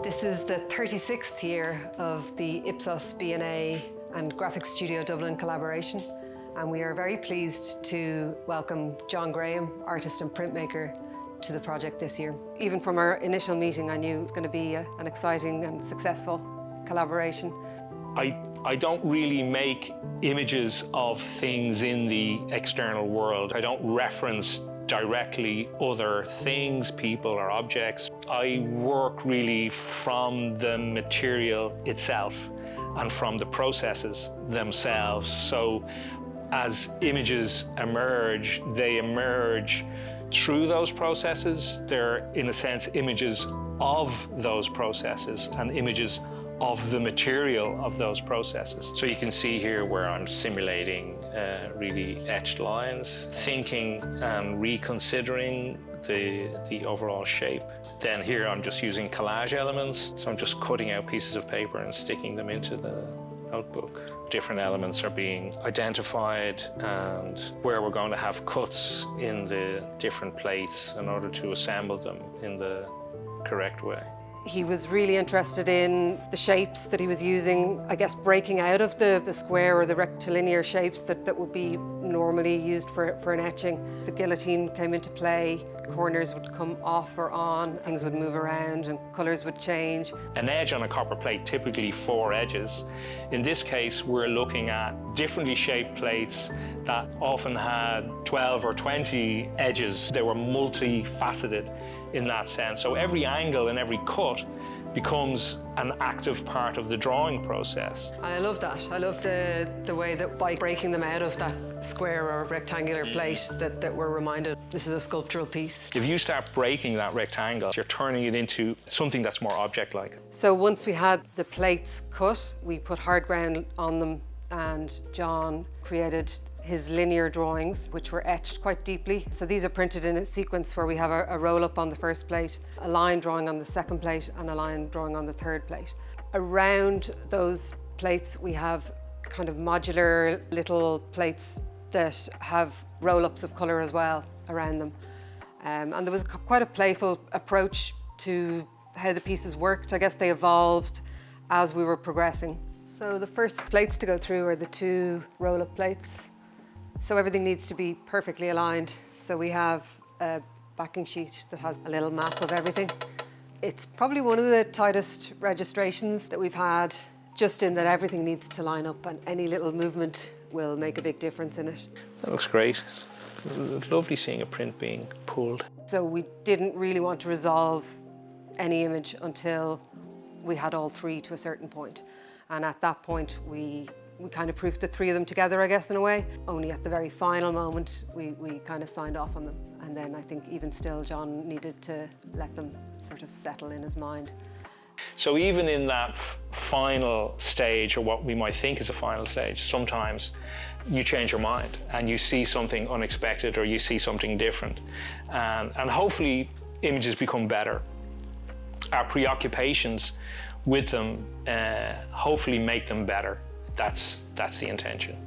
This is the 36th year of the Ipsos B&A and Graphic Studio Dublin collaboration, and we are very pleased to welcome John Graham, artist and printmaker, to the project this year. Even from our initial meeting, I knew it was going to be an exciting and successful collaboration. I don't really make images of things in the external world. I don't reference directly other things, people or objects. I work really from the material itself and from the processes themselves. So as images emerge, they emerge through those processes. They're, in a sense, images of those processes and images of the material of those processes. So you can see here where I'm simulating really etched lines, thinking and reconsidering the overall shape. Then here I'm just using collage elements, so I'm just cutting out pieces of paper and sticking them into the notebook. Different elements are being identified and where we're going to have cuts in the different plates in order to assemble them in the correct way. He was really interested in the shapes that he was using, I guess breaking out of the square or the rectilinear shapes that would be normally used for an etching. The guillotine came into play, corners would come off or on, things would move around and colours would change. An edge on a copper plate, typically 4 edges. In this case, we're looking at differently shaped plates that often had 12 or 20 edges. They were multifaceted in that sense. So every angle and every cut becomes an active part of the drawing process. And I love that. I love the way that by breaking them out of that square or rectangular plate that we're reminded this is a sculptural piece. If you start breaking that rectangle, you're turning it into something that's more object-like. So once we had the plates cut, we put hard ground on them, and John created his linear drawings, which were etched quite deeply. So these are printed in a sequence where we have a roll-up on the first plate, a line drawing on the second plate, and a line drawing on the third plate. Around those plates, we have kind of modular little plates that have roll-ups of colour as well around them. And there was quite a playful approach to how the pieces worked. I guess they evolved as we were progressing. So the first plates to go through are the 2 roll-up plates. So everything needs to be perfectly aligned. So we have a backing sheet that has a little map of everything. It's probably one of the tightest registrations that we've had, just in that everything needs to line up and any little movement will make a big difference in it. That looks great. Lovely seeing a print being pulled. So we didn't really want to resolve any image until we had all 3 to a certain point. And at that point, we kind of proofed the 3 of them together, I guess, in a way. Only at the very final moment, we kind of signed off on them. And then I think even still, John needed to let them sort of settle in his mind. So even in that final stage, or what we might think is a final stage, sometimes you change your mind and you see something unexpected or you see something different. And hopefully images become better. Our preoccupations with them hopefully make them better. That's the intention.